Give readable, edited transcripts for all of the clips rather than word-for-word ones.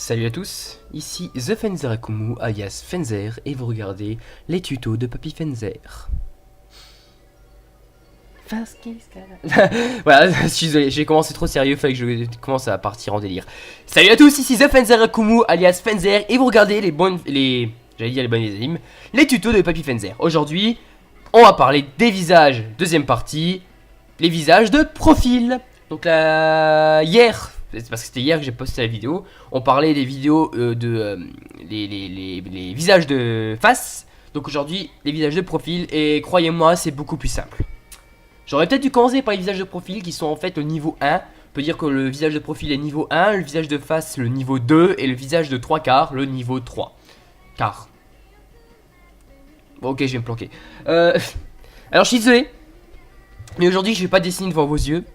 Salut à tous, ici The Fenzer Akumu alias Fenzer et vous regardez les tutos de Papy Fenzer. Voilà, je suis désolé, j'ai commencé trop sérieux, fallait que je commence à partir en délire. Salut à tous, ici The Fenzer Akumu alias Fenzer et vous regardez j'allais dire les bonnes animes, les tutos de Papy Fenzer. Aujourd'hui, on va parler des visages, deuxième partie, les visages de profil. Donc là, hier, c'est parce que c'était hier que j'ai posté la vidéo, on parlait des vidéos les visages de face. Donc aujourd'hui, les visages de profil, et croyez-moi, c'est beaucoup plus simple. J'aurais peut-être dû commencer par les visages de profil qui sont en fait le niveau 1. On peut dire que le visage de profil est niveau 1, le visage de face le niveau 2 et le visage de 3 quarts le niveau 3. Car. Bon, ok, je vais me planquer. Alors je suis désolé, mais aujourd'hui je vais pas dessiner devant vos yeux.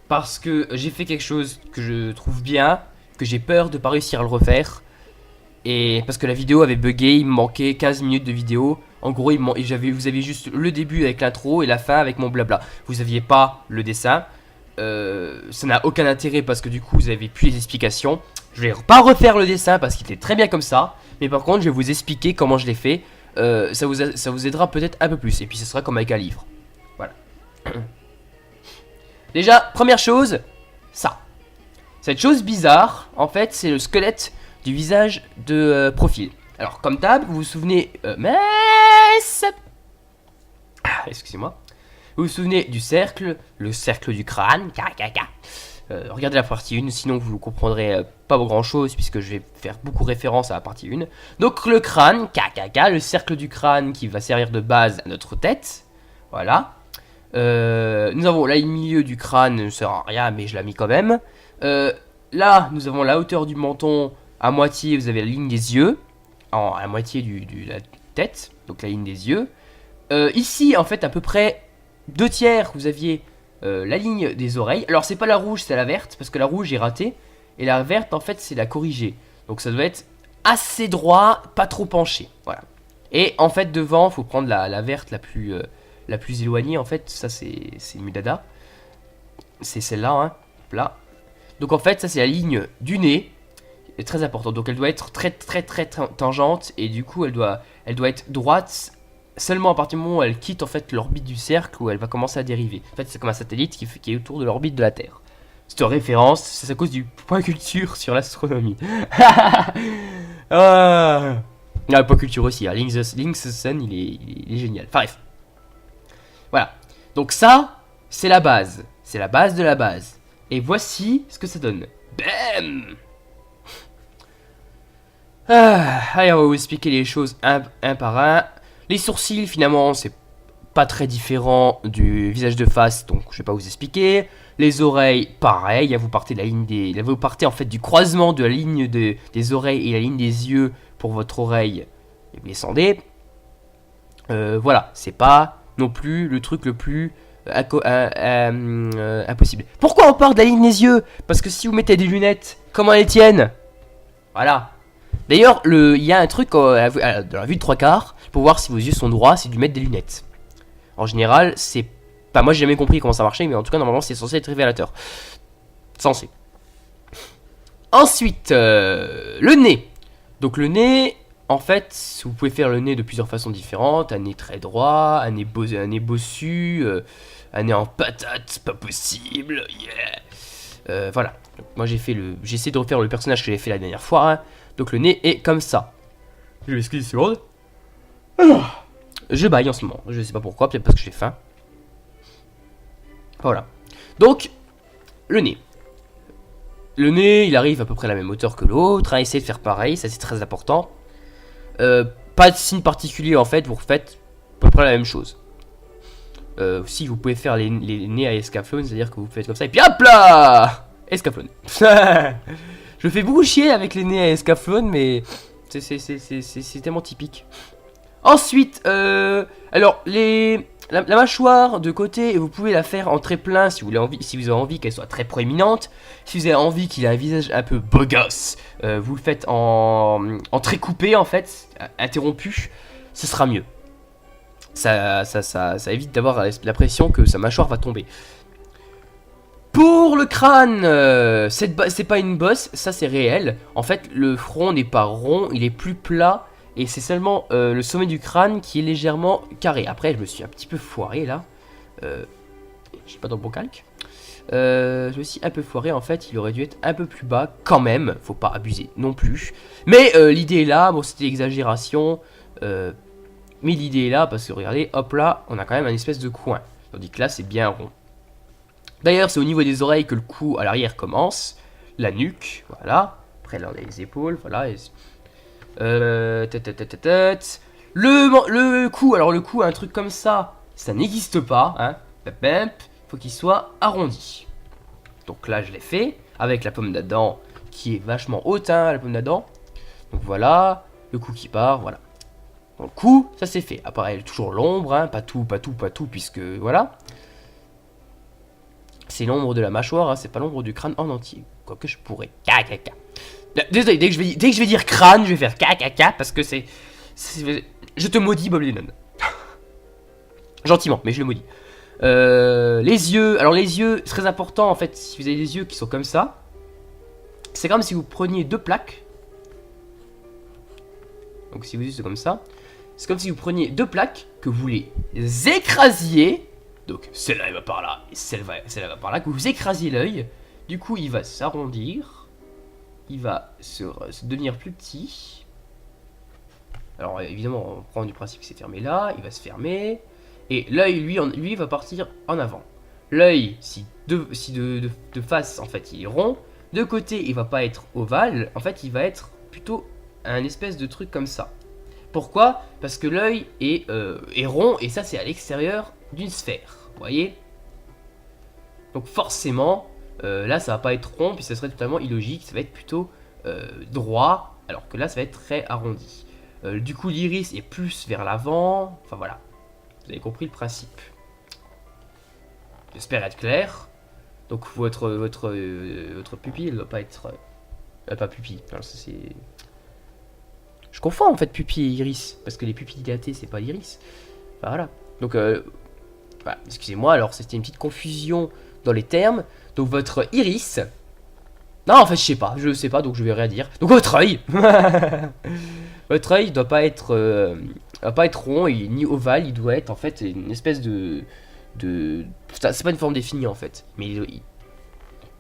Parce que j'ai fait quelque chose que je trouve bien, que j'ai peur de pas réussir à le refaire. Et parce que la vidéo avait bugué, il me manquait 15 minutes de vidéo. En gros, vous aviez juste le début avec l'intro et la fin avec mon blabla. Vous aviez pas le dessin. Ça n'a aucun intérêt parce que du coup, vous avez plus les explications. Je vais pas refaire le dessin parce qu'il était très bien comme ça. Mais par contre, je vais vous expliquer comment je l'ai fait. Ça vous aidera peut-être un peu plus. Et puis, ce sera comme avec un livre. Voilà. Déjà, première chose, ça. Cette chose bizarre, en fait, c'est le squelette du visage de profil. Alors, comme d'hab, vous vous souvenez... excusez-moi. Vous vous souvenez du cercle, le cercle du crâne. Regardez la partie 1, sinon vous ne comprendrez pas grand-chose, puisque je vais faire beaucoup référence à la partie 1. Donc, le crâne, le cercle du crâne qui va servir de base à notre tête. Voilà. Nous avons la ligne milieu du crâne, ne sert à rien mais je l'ai mis quand même. Là nous avons la hauteur du menton, à moitié vous avez la ligne des yeux, à moitié de la tête, donc la ligne des yeux. Ici en fait à peu près 2 tiers vous aviez la ligne des oreilles. Alors c'est pas la rouge, c'est la verte, parce que la rouge est ratée, et la verte en fait c'est la corrigée. Donc ça doit être assez droit, pas trop penché, voilà. Et en fait devant, faut prendre la verte la plus éloignée, en fait, ça c'est Mudada. C'est celle-là, hein, là. Donc en fait, ça c'est la ligne du nez, est très importante. Donc elle doit être très tangente, et du coup elle doit être droite seulement à partir du moment où elle quitte en fait l'orbite du cercle, où elle va commencer à dériver. En fait, c'est comme un satellite qui est autour de l'orbite de la Terre. Cette référence, c'est à cause du point culture sur l'astronomie. Ah, le point culture aussi, hein. Link's Sun, il est génial. Enfin bref. Voilà, donc ça, c'est la base. C'est la base de la base. Et voici ce que ça donne. Bam! Allez, on va vous expliquer les choses un par un. Les sourcils, finalement, c'est pas très différent du visage de face, donc je vais pas vous expliquer. Les oreilles, pareil, vous partez de la ligne vous partez en fait du croisement de la ligne des oreilles et la ligne des yeux pour votre oreille. Et vous descendez. Voilà, c'est pas non plus le truc le plus impossible. Pourquoi on part de la ligne des yeux? Parce que si vous mettez des lunettes, comment elles tiennent? Voilà. D'ailleurs, il y a un truc dans la vue de 3 quarts, pour voir si vos yeux sont droits, c'est de mettre des lunettes. En général, c'est pas... Moi, j'ai jamais compris comment ça marchait, mais en tout cas, normalement, c'est censé être révélateur. Censé. Ensuite, le nez. Donc le nez... En fait, vous pouvez faire le nez de plusieurs façons différentes. Un nez très droit, un nez bossu, un nez en patate, pas possible, yeah. Voilà. Donc, moi j'ai essayé de refaire le personnage que j'ai fait la dernière fois, hein. Donc le nez est comme ça. Je m'excuse une seconde. Je baille en ce moment, je sais pas pourquoi, peut-être parce que j'ai faim. Voilà. Donc, le nez. Le nez, il arrive à peu près à la même hauteur que l'autre, hein. Essayez de faire pareil, ça c'est très important. Pas de signe particulier en fait, vous refaites à peu près la même chose. Si vous pouvez faire les nez à escaflowne, c'est à dire que vous faites comme ça et puis hop là, escaflowne. Je fais beaucoup chier avec les nez à escaflowne, mais c'est tellement typique. Ensuite, alors la mâchoire de côté, vous pouvez la faire en très plein si vous avez envie qu'elle soit très proéminente. Si vous avez envie qu'il ait un visage un peu beau gosse, vous le faites en très coupé en fait, interrompu, ce sera mieux. Ça évite d'avoir l'impression que sa mâchoire va tomber. Pour le crâne, c'est pas une bosse, ça c'est réel. En fait, le front n'est pas rond, il est plus plat. Et c'est seulement le sommet du crâne qui est légèrement carré. Après, je me suis un petit peu foiré là. Je suis pas dans le bon calque. Je me suis un peu foiré, en fait, il aurait dû être un peu plus bas quand même. Faut pas abuser non plus. Mais l'idée est là, bon c'était exagération. Mais l'idée est là parce que regardez, hop là, on a quand même un espèce de coin. Tandis que là, c'est bien rond. D'ailleurs, c'est au niveau des oreilles que le cou à l'arrière commence. La nuque, voilà. Après, là, on a les épaules, voilà. Le cou, alors le cou, un truc comme ça n'existe pas, hein. Faut qu'il soit arrondi. Donc là, je l'ai fait avec la pomme d'Adam qui est vachement haute, hein, la pomme d'Adam. Donc voilà, le cou qui part, voilà. Donc le cou, ça c'est fait. Après, toujours l'ombre, hein, pas tout, puisque voilà. C'est l'ombre de la mâchoire, hein, c'est pas l'ombre du crâne en entier. Quoique je pourrais. Désolé, dès que je vais dire crâne, je vais faire parce que c'est. Je te maudis, Bob Lennon. Gentiment, mais je le maudis. Les yeux, alors les yeux, c'est très important en fait, si vous avez des yeux qui sont comme ça, c'est comme si vous preniez deux plaques. Donc si vous êtes comme ça, c'est comme si vous preniez deux plaques, que vous les écrasiez. Donc celle-là elle va par là, et celle-là va par là, que vous écrasiez l'œil. Du coup il va s'arrondir, il va se devenir plus petit. Alors évidemment on prend du principe que c'est fermé là, il va se fermer. Et l'œil, lui, va partir en avant. L'œil, si de face, en fait, il est rond. De côté, il va pas être ovale. En fait, il va être plutôt un espèce de truc comme ça. Pourquoi? Parce que l'œil est rond. Et ça, c'est à l'extérieur d'une sphère. Vous voyez? Donc forcément, là, ça va pas être rond. Puis ça serait totalement illogique. Ça va être plutôt droit. Alors que là, ça va être très arrondi. Du coup, l'iris est plus vers l'avant. Enfin, voilà. Vous avez compris le principe. J'espère être clair. Donc votre pupille, elle doit pas être... pas pupille. Alors ça c'est... Je confonds en fait pupille et iris. Parce que les pupilles dilatées, c'est pas l'iris. Enfin, voilà. Donc, voilà, excusez-moi, alors c'était une petite confusion dans les termes. Donc votre iris... Non, en fait, je sais pas, donc je vais rien dire. Donc votre œil votre œil doit pas être rond et ni ovale, il doit être en fait une espèce de c'est pas une forme définie en fait. Mais vous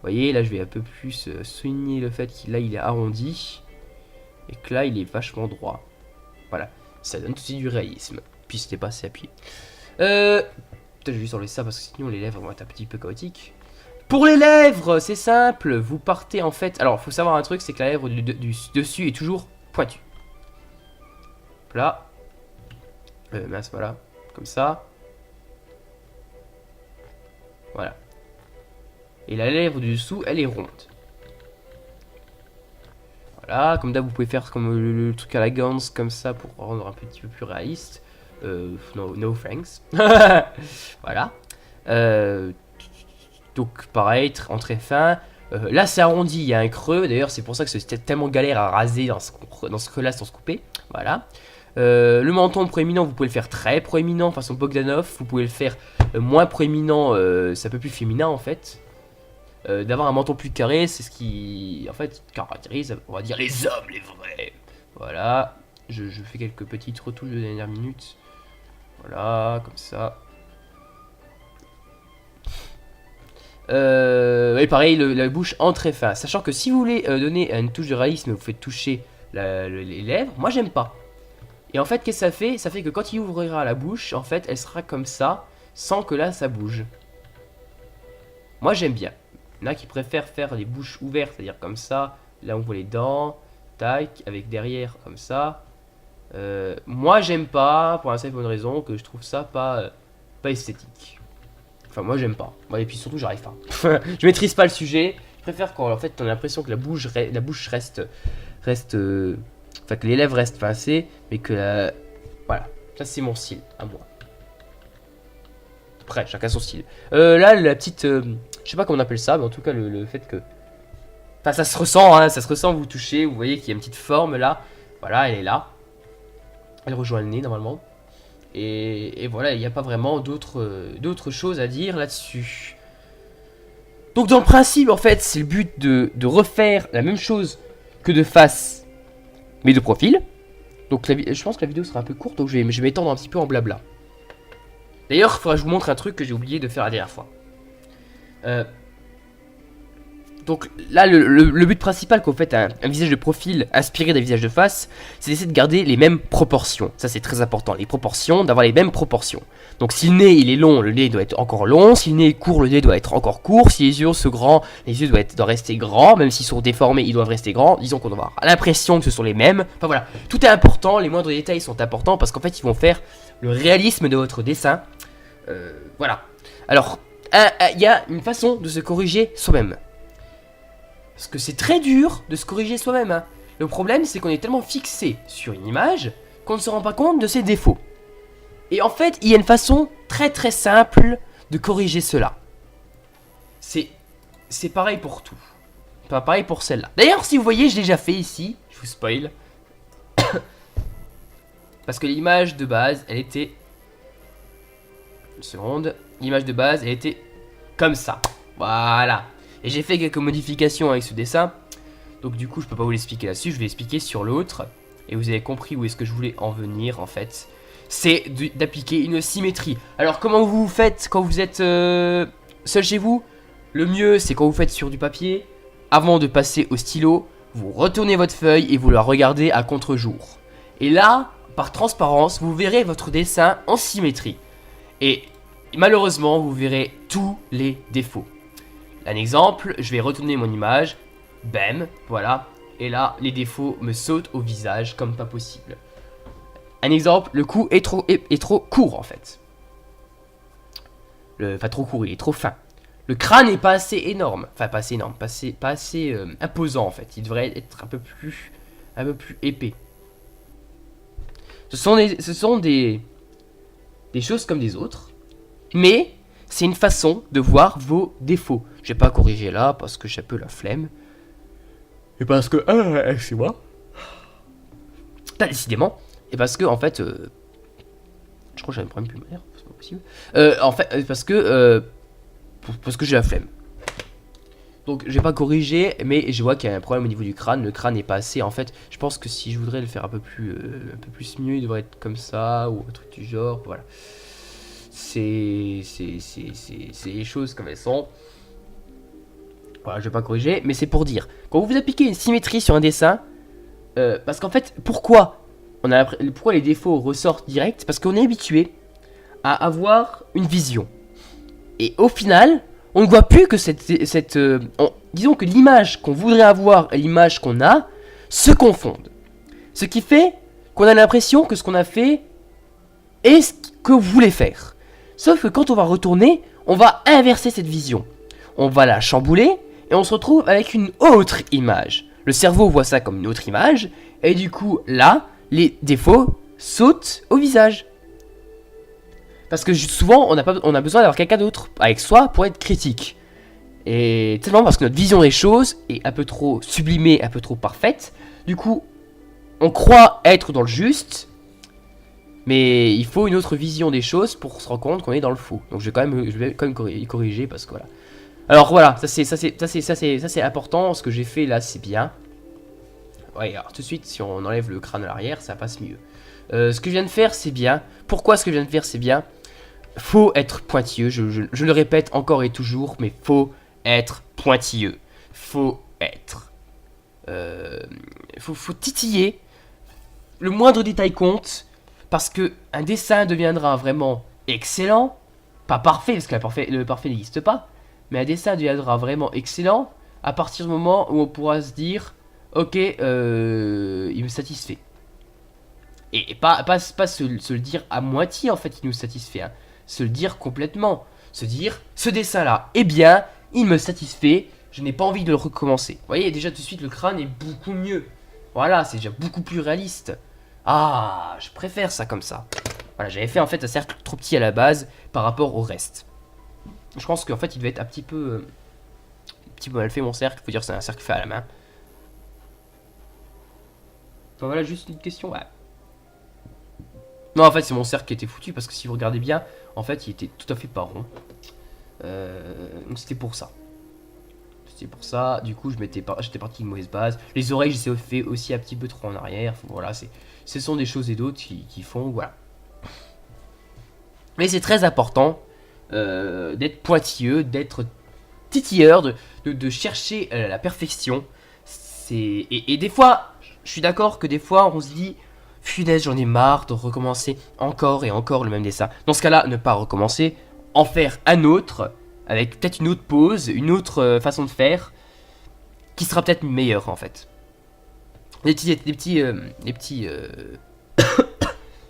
voyez, là je vais un peu plus souligner le fait qu'il là il est arrondi et que là il est vachement droit. Voilà, ça donne aussi du réalisme. Puis c'était pas assez appuyé. Peut-être je vais juste enlever ça parce que sinon les lèvres vont être un petit peu chaotiques. Pour les lèvres, c'est simple, vous partez en fait... Alors, faut savoir un truc, c'est que la lèvre du dessus est toujours pointue. Là. Mince, voilà. Comme ça. Voilà. Et la lèvre du dessous, elle est ronde. Voilà, comme d'hab, vous pouvez faire comme le truc à la Gans, comme ça, pour rendre un petit peu plus réaliste. No thanks. Voilà. Donc pareil, en très fin. Là c'est arrondi, il y a un creux. D'ailleurs c'est pour ça que c'était tellement galère à raser dans ce creux-là sans se couper. Voilà. Le menton proéminent, vous pouvez le faire très proéminent, façon Bogdanov. Vous pouvez le faire moins proéminent, c'est un peu plus féminin en fait. D'avoir un menton plus carré, c'est ce qui en fait caractérise, on va dire, les hommes, les vrais. Voilà. Je fais quelques petites retouches de dernière minute. Voilà, comme ça. Et pareil, la bouche en très fin. Sachant que si vous voulez donner une touche de réalisme, vous faites toucher les lèvres. Moi, j'aime pas. Et en fait, qu'est-ce que ça fait? Ça fait que quand il ouvrira la bouche, en fait, elle sera comme ça, sans que là, ça bouge. Moi, j'aime bien. Il y en a qui préfèrent faire les bouches ouvertes, c'est-à-dire comme ça. Là, on voit les dents, tac, avec derrière, comme ça. Moi, j'aime pas, pour la simple bonne raison, que je trouve ça pas esthétique. Enfin, moi j'aime pas. Ouais, et puis surtout, j'arrive pas. Je maîtrise pas le sujet. Je préfère quand en fait on a l'impression que la bouche reste. Enfin, que les lèvres restent pincées, mais que la. Voilà. Ça, c'est mon style, à moi. Après, chacun son style. Là, la petite. Je sais pas comment on appelle ça, mais en tout cas, le fait que. Enfin, ça se ressent, hein. Ça se ressent, vous touchez. Vous voyez qu'il y a une petite forme là. Voilà, elle est là. Elle rejoint le nez normalement. Et voilà, il n'y a pas vraiment d'autres choses à dire là-dessus. Donc dans le principe, en fait, c'est le but de refaire la même chose que de face, mais de profil. Donc je pense que la vidéo sera un peu courte, donc je vais m'étendre un petit peu en blabla. D'ailleurs, il faudra que je vous montre un truc que j'ai oublié de faire la dernière fois. Donc là, le but principal quand vous faites un visage de profil inspiré d'un visage de face, c'est d'essayer de garder les mêmes proportions. Ça, c'est très important, les proportions, d'avoir les mêmes proportions. Donc si le nez il est long, le nez doit être encore long. Si le nez est court, le nez doit être encore court. Si les yeux sont grands, les yeux doivent rester grands. Même s'ils sont déformés, ils doivent rester grands. Disons qu'on doit avoir l'impression que ce sont les mêmes. Enfin voilà, tout est important, les moindres détails sont importants parce qu'en fait, ils vont faire le réalisme de votre dessin. Voilà. Alors, il y a une façon de se corriger soi-même. Parce que c'est très dur de se corriger soi-même. Hein. Le problème, c'est qu'on est tellement fixé sur une image qu'on ne se rend pas compte de ses défauts. Et en fait, il y a une façon très très simple de corriger cela. C'est pareil pour tout. Pas pareil pour celle-là. D'ailleurs, si vous voyez, je l'ai déjà fait ici. Je vous spoil. Parce que l'image de base, elle était... Une seconde. L'image de base, elle était comme ça. Voilà. Et j'ai fait quelques modifications avec ce dessin. Donc du coup, je peux pas vous l'expliquer là-dessus. Je vais l'expliquer sur l'autre. Et vous avez compris où est-ce que je voulais en venir, en fait. C'est d'appliquer une symétrie. Alors, comment vous faites quand vous êtes seul chez vous? Le mieux, c'est quand vous faites sur du papier. Avant de passer au stylo, vous retournez votre feuille et vous la regardez à contre-jour. Et là, par transparence, vous verrez votre dessin en symétrie. Et malheureusement, vous verrez tous les défauts. Un exemple, je vais retourner mon image. Bam, voilà. Et là, les défauts me sautent au visage comme pas possible. Un exemple, le cou est trop court en fait. Enfin, trop court, il est trop fin. Le crâne n'est pas assez énorme. Enfin, pas assez énorme, pas assez imposant en fait. Il devrait être un peu plus épais. Ce sont des choses comme des autres. Mais c'est une façon de voir vos défauts. Je vais pas corriger là parce que j'ai un peu la flemme. Et parce que... c'est moi. Décidément. Et parce que, en fait... je crois que j'avais un problème pulmonaire. C'est pas possible. En fait, parce que j'ai la flemme. Donc, je vais pas corriger, mais je vois qu'il y a un problème au niveau du crâne. Le crâne n'est pas assez. En fait, je pense que si je voudrais le faire un peu plus mieux, il devrait être comme ça, ou un truc du genre. Voilà. C'est les choses comme elles sont. Voilà, je vais pas corriger, mais c'est pour dire. Quand vous appliquez une symétrie sur un dessin, parce qu'en fait, pourquoi les défauts ressortent direct? Parce qu'on est habitué à avoir une vision. Et au final, on ne voit plus que disons que l'image qu'on voudrait avoir et l'image qu'on a se confondent. Ce qui fait qu'on a l'impression que ce qu'on a fait est ce que vous voulez faire. Sauf que quand on va retourner, on va inverser cette vision. On va la chambouler et on se retrouve avec une autre image. Le cerveau voit ça comme une autre image et du coup, là, les défauts sautent au visage. Parce que souvent, on a besoin d'avoir quelqu'un d'autre avec soi pour être critique. Et tellement parce que notre vision des choses est un peu trop sublimée, un peu trop parfaite. Du coup, on croit être dans le juste, mais il faut une autre vision des choses pour se rendre compte qu'on est dans le faux. Donc je vais quand même corriger parce que voilà. Alors voilà, ça c'est important. Ce que j'ai fait là, c'est bien. Ouais, alors tout de suite, si on enlève le crâne à l'arrière, ça passe mieux. Ce que je viens de faire, c'est bien. Pourquoi ce que je viens de faire, c'est bien? Faut être pointilleux, je le répète encore et toujours, mais faut être pointilleux. Faut être... faut titiller. Le moindre détail compte, parce que un dessin deviendra vraiment excellent. Pas parfait, parce que le parfait n'existe pas. Mais un dessin deviendra vraiment excellent à partir du moment où on pourra se dire... Ok, il me satisfait. Et pas se le dire à moitié, en fait, il nous satisfait. Hein. Se le dire complètement. Se dire, ce dessin-là est bien, il me satisfait, je n'ai pas envie de le recommencer. Vous voyez, déjà tout de suite, le crâne est beaucoup mieux. Voilà, c'est déjà beaucoup plus réaliste. Ah, je préfère ça comme ça. Voilà, j'avais fait en fait un cercle trop petit à la base par rapport au reste. Je pense qu'en fait, il devait être un petit peu mal fait mon cercle. Faut dire que c'est un cercle fait à la main. Enfin, voilà, juste une question. Ouais. Non, en fait, c'est mon cercle qui était foutu parce que si vous regardez bien, en fait, il était tout à fait pas rond. Donc c'était pour ça. C'est pour ça, du coup, j'étais parti d'une mauvaise base. Les oreilles, j'ai fait aussi un petit peu trop en arrière. Voilà, ce sont des choses et d'autres qui font, voilà. Mais c'est très important d'être pointilleux, d'être titilleur, de chercher la perfection. Et des fois, je suis d'accord que des fois, on se dit, punaise, j'en ai marre de recommencer encore et encore le même dessin. Dans ce cas-là, ne pas recommencer, en faire un autre, avec peut-être une autre pose, une autre façon de faire, qui sera peut-être meilleure en fait. Des petits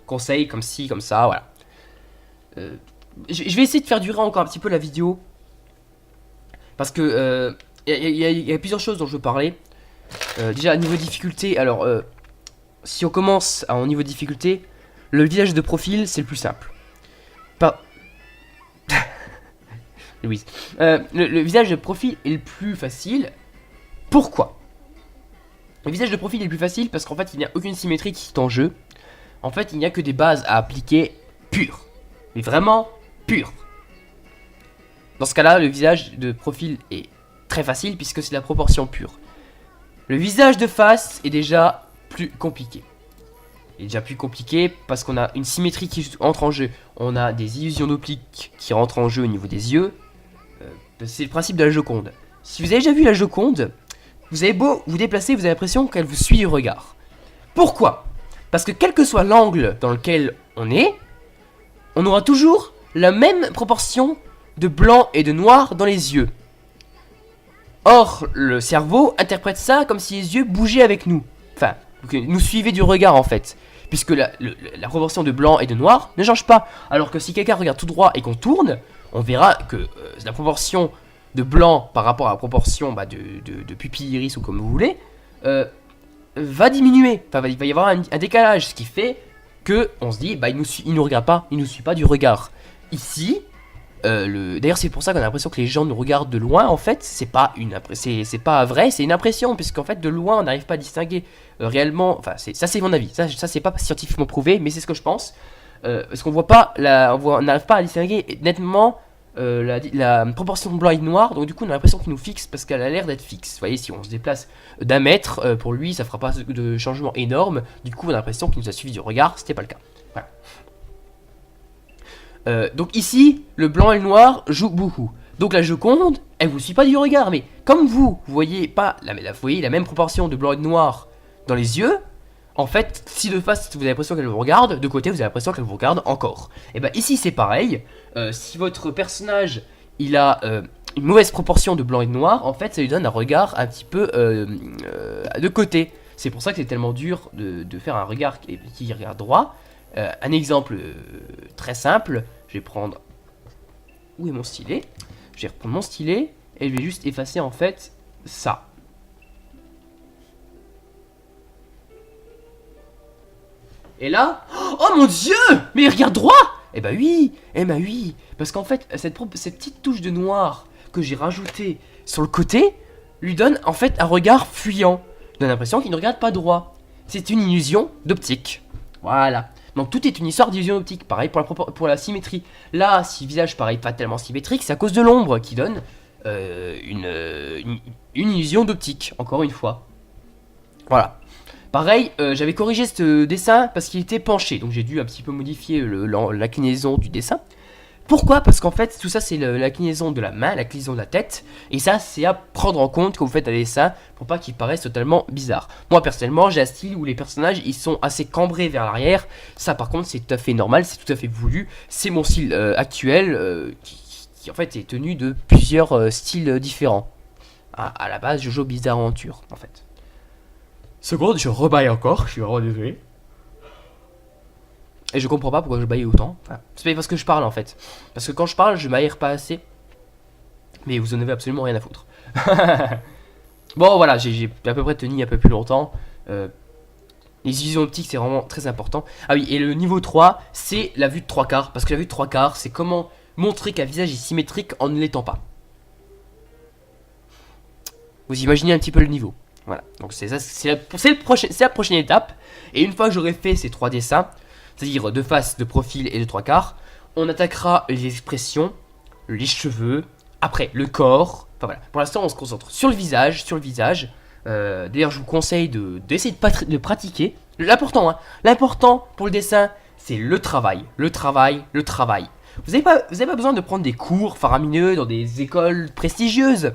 conseils comme ci, comme ça, voilà. Je vais essayer de faire durer encore un petit peu la vidéo. Parce que il y a plusieurs choses dont je veux parler. Déjà, niveau difficulté, alors, si on commence en niveau difficulté, le visage de profil, c'est le plus simple. Pas... Louise. Le visage de profil est le plus facile. Pourquoi? Le visage de profil est le plus facile parce qu'en fait, il n'y a aucune symétrie qui est en jeu. En fait, il n'y a que des bases à appliquer pures. Mais vraiment pures. Dans ce cas-là, le visage de profil est très facile puisque c'est la proportion pure. Le visage de face est déjà plus compliqué. Il est déjà plus compliqué parce qu'on a une symétrie qui entre en jeu. On a des illusions d'optique qui rentrent en jeu au niveau des yeux. C'est le principe de la Joconde. Si vous avez déjà vu la Joconde, vous avez beau vous déplacer, vous avez l'impression qu'elle vous suit du regard. Pourquoi? Parce que quel que soit l'angle dans lequel on est, on aura toujours la même proportion de blanc et de noir dans les yeux. Or, le cerveau interprète ça comme si les yeux bougeaient avec nous. Enfin, nous suivaient du regard en fait. Puisque la proportion de blanc et de noir ne change pas. Alors que si quelqu'un regarde tout droit et qu'on tourne, on verra que la proportion de blanc par rapport à la proportion de pupille iris ou comme vous voulez, va diminuer. Enfin, il va y avoir un décalage. Ce qui fait que on se dit, il nous regarde pas, il nous suit pas du regard. Ici, d'ailleurs c'est pour ça qu'on a l'impression que les gens nous regardent de loin. En fait c'est pas vrai, c'est une impression, puisqu'en fait de loin on n'arrive pas à distinguer réellement, enfin ça c'est mon avis, ça c'est pas scientifiquement prouvé, mais c'est ce que je pense, parce qu'on voit pas on n'arrive pas à distinguer nettement la proportion de blanc et de noir, donc du coup on a l'impression qu'il nous fixe parce qu'elle a l'air d'être fixe. Vous voyez, si on se déplace d'un mètre, pour lui ça fera pas de changement énorme, du coup on a l'impression qu'il nous a suivi du regard, c'était pas le cas. Voilà. Donc ici, le blanc et le noir jouent beaucoup. Donc la Joconde, elle vous suit pas du regard, mais comme vous voyez pas vous voyez la même proportion de blanc et de noir dans les yeux, en fait, si de face vous avez l'impression qu'elle vous regarde, de côté vous avez l'impression qu'elle vous regarde encore. Et bah ici c'est pareil. Si votre personnage il a une mauvaise proportion de blanc et de noir, en fait ça lui donne un regard un petit peu de côté. C'est pour ça que c'est tellement dur de faire un regard qui regarde droit. Un exemple très simple, je vais prendre... Où est mon stylet? Je vais reprendre mon stylet et je vais juste effacer en fait ça. Et là... Oh mon dieu! Mais il regarde droit! Eh bah oui! Parce qu'en fait, cette petite touche de noir que j'ai rajoutée sur le côté lui donne en fait un regard fuyant. Donne l'impression qu'il ne regarde pas droit. C'est une illusion d'optique. Voilà. Donc tout est une histoire d'illusion optique. Pareil pour la symétrie. Là, si le visage paraît pas tellement symétrique, c'est à cause de l'ombre qui donne une illusion d'optique. Encore une fois. Voilà. Pareil, j'avais corrigé ce dessin parce qu'il était penché. Donc j'ai dû un petit peu modifier l'inclinaison du dessin. Pourquoi? Parce qu'en fait, tout ça, c'est l'inclinaison de la main, l'inclinaison de la tête. Et ça, c'est à prendre en compte quand vous faites un dessin pour pas qu'il paraisse totalement bizarre. Moi, personnellement, j'ai un style où les personnages, ils sont assez cambrés vers l'arrière. Ça, par contre, c'est tout à fait normal, c'est tout à fait voulu. C'est mon style actuel qui, en fait, est tenu de plusieurs styles différents. À la base, Jojo Bizarre Aventure, en fait. Seconde, je rebaille encore, je suis vraiment désolé. Et je comprends pas pourquoi je baille autant. Enfin, c'est parce que je parle en fait. Parce que quand je parle, je m'aère pas assez. Mais vous en avez absolument rien à foutre. Bon voilà, j'ai à peu près tenu un peu plus longtemps. Les illusions optiques, c'est vraiment très important. Ah oui, et le niveau 3, c'est la vue de 3/4. Parce que la vue de 3/4, c'est comment montrer qu'un visage est symétrique en ne l'étant pas. Vous imaginez un petit peu le niveau. Voilà, donc c'est la prochaine étape. Et une fois que j'aurai fait ces 3 dessins, c'est-à-dire de face, de profil et de 3/4, on attaquera les expressions, les cheveux, après le corps, enfin Enfin voilà, pour l'instant on se concentre sur le visage, D'ailleurs je vous conseille d'essayer de pratiquer. L'important, hein, l'important pour le dessin, c'est le travail. Vous n'avez pas besoin de prendre des cours faramineux dans des écoles prestigieuses.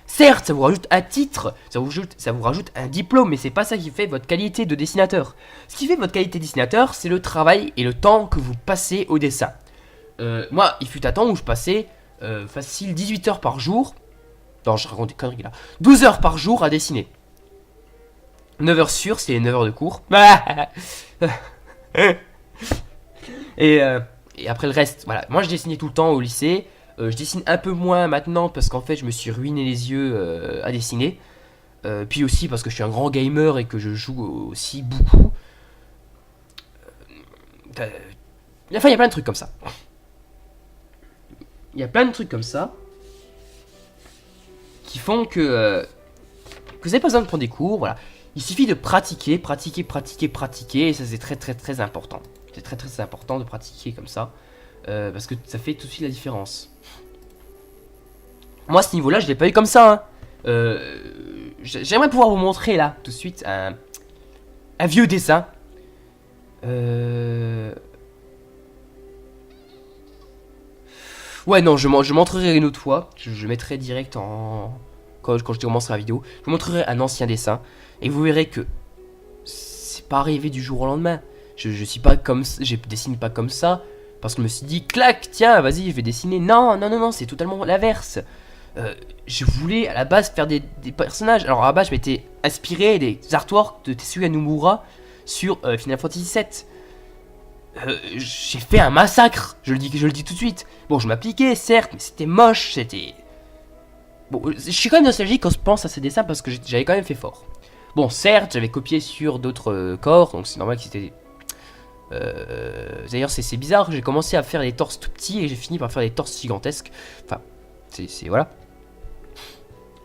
Certes, ça vous rajoute un titre, ça vous rajoute un diplôme, mais c'est pas ça qui fait votre qualité de dessinateur. Ce qui fait votre qualité de dessinateur, c'est le travail et le temps que vous passez au dessin. Moi, il fut un temps où je passais facile 18 heures par jour. Non, je raconte des conneries là. 12 heures par jour à dessiner. 9 heures sûres, c'est 9 heures de cours. et après le reste, voilà. Moi, je dessinais tout le temps au lycée. Je dessine un peu moins maintenant parce qu'en fait, je me suis ruiné les yeux à dessiner. Puis aussi parce que je suis un grand gamer et que je joue aussi beaucoup. Enfin, il y a plein de trucs comme ça. Il y a plein de trucs comme ça qui font que vous n'avez pas besoin de prendre des cours, voilà. Il suffit de pratiquer, et ça c'est très important. C'est très important de pratiquer comme ça, parce que ça fait tout de suite la différence. Moi à ce niveau-là, je l'ai pas eu comme ça, hein. J'aimerais pouvoir vous montrer là, tout de suite, un vieux dessin. Ouais, non, je montrerai une autre fois. Je mettrai direct en... Quand je commencerai la vidéo. Je vous montrerai un ancien dessin. Et vous verrez que c'est pas arrivé du jour au lendemain. Je suis pas comme ça. Je dessine pas comme ça. Parce que je me suis dit, clac, tiens, vas-y, je vais dessiner. Non, c'est totalement l'inverse. Je voulais à la base faire des personnages. Alors à la base, je m'étais inspiré des artworks de Tetsuya Nomura sur Final Fantasy VII. J'ai fait un massacre, je le dis tout de suite. Bon, je m'appliquais, certes, mais c'était moche, c'était... Bon, je suis quand même nostalgique quand je pense à ces dessins parce que j'avais quand même fait fort. Bon, certes, j'avais copié sur d'autres corps, donc c'est normal que c'était... D'ailleurs, c'est bizarre, j'ai commencé à faire des torses tout petits et j'ai fini par faire des torses gigantesques. Enfin, c'est voilà.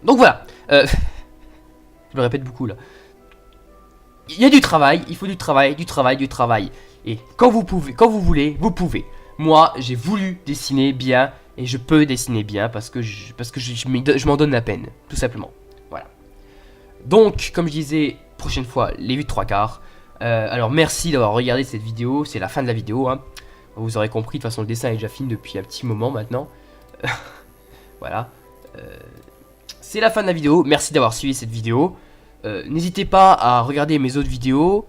Donc voilà. Je me répète beaucoup là. Il y a du travail, il faut du travail. Et quand vous voulez, vous pouvez. Moi, j'ai voulu dessiner bien et je peux dessiner bien parce que je m'en donne la peine, tout simplement. Voilà. Donc, comme je disais, prochaine fois, les 8 3 quarts. Alors, merci d'avoir regardé cette vidéo. C'est la fin de la vidéo, hein. Vous aurez compris, de toute façon, le dessin est déjà fini depuis un petit moment maintenant. Voilà. C'est la fin de la vidéo. Merci d'avoir suivi cette vidéo. N'hésitez pas à regarder mes autres vidéos.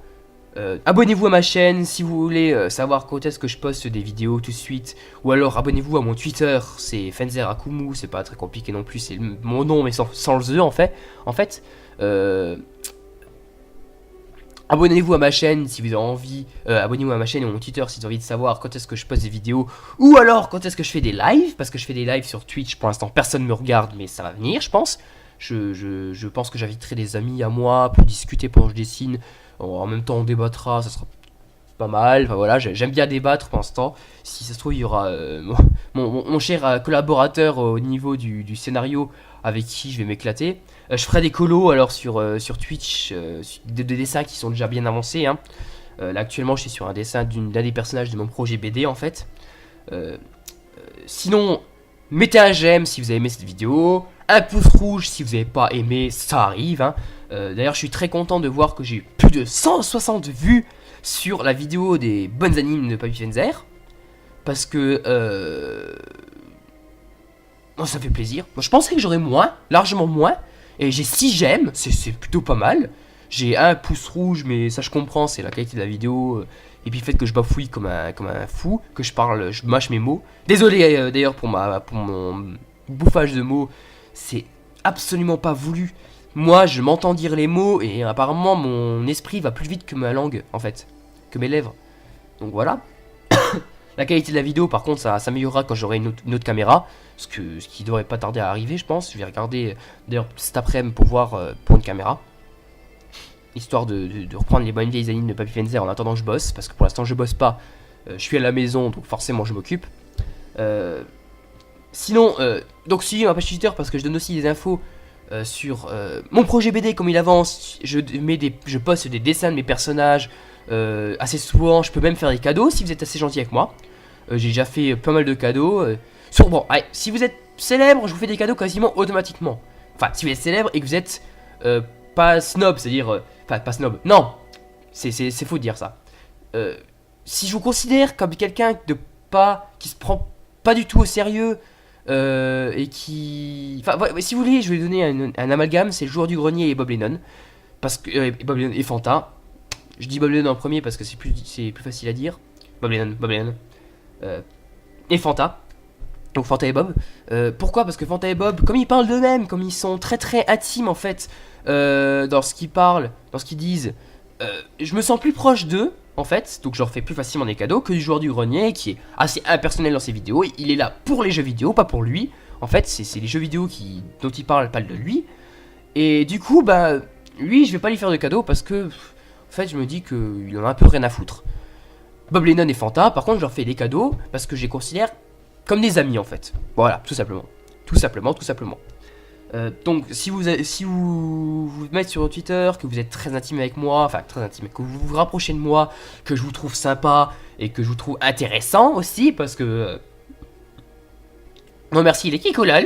Abonnez-vous à ma chaîne si vous voulez savoir quand est-ce que je poste des vidéos tout de suite. Ou alors abonnez-vous à mon Twitter, c'est Fenzer Akumu, c'est pas très compliqué non plus, c'est mon nom mais sans le E en fait. Abonnez-vous à ma chaîne si vous avez envie, abonnez-vous à ma chaîne et à mon Twitter si vous avez envie de savoir quand est-ce que je poste des vidéos. Ou alors quand est-ce que je fais des lives, parce que je fais des lives sur Twitch, pour l'instant personne ne me regarde mais ça va venir je pense. Je pense que j'inviterai des amis à moi pour discuter pendant que je dessine. En même temps on débattra, ça sera pas mal. Enfin voilà, j'aime bien débattre pendant ce temps. Si ça se trouve il y aura mon cher collaborateur au niveau du scénario avec qui je vais m'éclater. Je ferai des colos alors sur Twitch, des dessins qui sont déjà bien avancés, hein. Là actuellement je suis sur un dessin d'un des personnages de mon projet BD en fait. Sinon mettez un j'aime si vous avez aimé cette vidéo. Un pouce rouge si vous n'avez pas aimé, ça arrive, hein. D'ailleurs je suis très content de voir que j'ai eu plus de 160 vues sur la vidéo des bonnes animes de Papy Fenzer. Parce que ça fait plaisir. Moi je pensais que j'aurais moins, largement moins. Et j'ai 6 j'aime, c'est plutôt pas mal. J'ai un pouce rouge mais ça je comprends, c'est la qualité de la vidéo. Et puis le fait que je bafouille comme un fou, que je mâche mes mots. Désolé d'ailleurs pour mon bouffage de mots. C'est absolument pas voulu. Moi, je m'entends dire les mots et apparemment mon esprit va plus vite que ma langue, en fait, que mes lèvres. Donc voilà. La qualité de la vidéo, par contre, ça s'améliorera quand j'aurai une autre caméra, ce qui devrait pas tarder à arriver, je pense. Je vais regarder d'ailleurs cet après-midi pour voir pour une caméra, histoire de reprendre les bonnes vieilles animes de Papy Fenzer en attendant que je bosse, parce que pour l'instant je bosse pas. Je suis à la maison, donc forcément je m'occupe. Sinon, donc suivez ma page Twitter parce que je donne aussi des infos sur mon projet BD comme il avance. Je poste des dessins de mes personnages assez souvent. Je peux même faire des cadeaux si vous êtes assez gentil avec moi. J'ai déjà fait pas mal de cadeaux. Bon, allez, si vous êtes célèbre, je vous fais des cadeaux quasiment automatiquement. Enfin, si vous êtes célèbre et que vous êtes pas snob, c'est-à-dire... Enfin, pas snob, non, c'est faux de dire ça. Si je vous considère comme quelqu'un qui se prend pas du tout au sérieux, et qui... Enfin, ouais, si vous voulez, je vais donner un amalgame, c'est le joueur du grenier et Bob Lennon. Parce que... Bob Lennon et Fanta. Je dis Bob Lennon en premier parce que c'est plus facile à dire. Bob Lennon. Et Fanta. Donc Fanta et Bob. Pourquoi? Parce que Fanta et Bob, comme ils parlent d'eux-mêmes, comme ils sont très très intimes en fait, dans ce qu'ils parlent, dans ce qu'ils disent, je me sens plus proche d'eux, en fait, donc je leur fais plus facilement des cadeaux que du joueur du grenier qui est assez impersonnel dans ses vidéos. Il est là pour les jeux vidéo, pas pour lui. En fait, c'est les jeux vidéo dont il parle de lui. Et du coup, bah, lui, je vais pas lui faire de cadeaux parce que, en fait, je me dis qu'il en a un peu rien à foutre. Bob Lennon et Fanta, par contre, je leur fais des cadeaux parce que je les considère comme des amis, en fait. Voilà, tout simplement. Tout simplement. Donc si vous vous mettez sur Twitter, que vous êtes très intime avec moi, enfin très intime, que vous vous rapprochez de moi, que je vous trouve sympa et que je vous trouve intéressant aussi, parce que... Non merci les kikolas,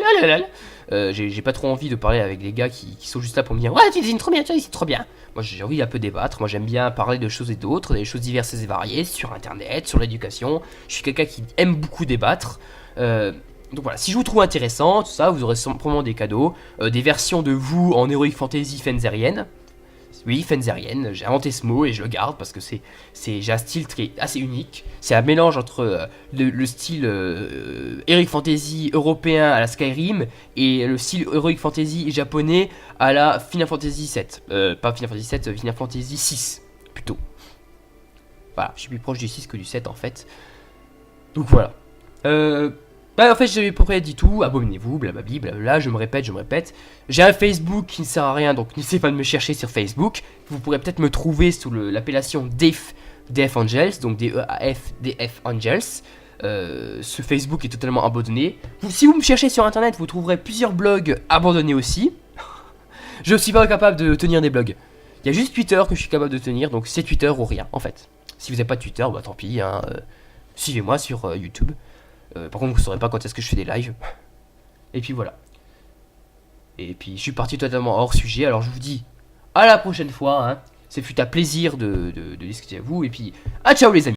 j'ai pas trop envie de parler avec des gars qui sont juste là pour me dire « Ouais, tu dessines trop bien, tu dessines trop bien !» Moi j'ai envie d'un peu débattre, moi j'aime bien parler de choses et d'autres, des choses diverses et variées, sur internet, sur l'éducation. Je suis quelqu'un qui aime beaucoup débattre. Donc voilà, si je vous trouve intéressant, tout ça, vous aurez probablement des cadeaux, des versions de vous en Heroic Fantasy Fenzerienne. Oui, Fenzerienne, j'ai inventé ce mot et je le garde parce que j'ai un style très, assez unique. C'est un mélange entre le style Heroic Fantasy européen à la Skyrim et le style Heroic Fantasy japonais à la Final Fantasy 7. Pas Final Fantasy 7, Final Fantasy 6 plutôt. Voilà, je suis plus proche du 6 que du 7 en fait. Donc voilà. Bah en fait j'ai à peu près dit tout, abonnez-vous, blablabla, blablabla, je me répète. J'ai un Facebook qui ne sert à rien, donc n'essayez pas de me chercher sur Facebook. Vous pourrez peut-être me trouver sous l'appellation Def Angels, donc DEAF Angels. Ce Facebook est totalement abandonné. Si vous me cherchez sur internet, vous trouverez plusieurs blogs abandonnés aussi. Je ne suis pas capable de tenir des blogs. Il y a juste Twitter que je suis capable de tenir, donc c'est Twitter ou rien en fait. Si vous n'avez pas de Twitter, bah tant pis, hein, suivez-moi sur YouTube. Par contre, vous ne saurez pas quand est-ce que je fais des lives. Et puis voilà. Et puis je suis parti totalement hors sujet. Alors je vous dis à la prochaine fois. Hein. Ça fut un plaisir de discuter avec vous. Et puis à ciao les amis.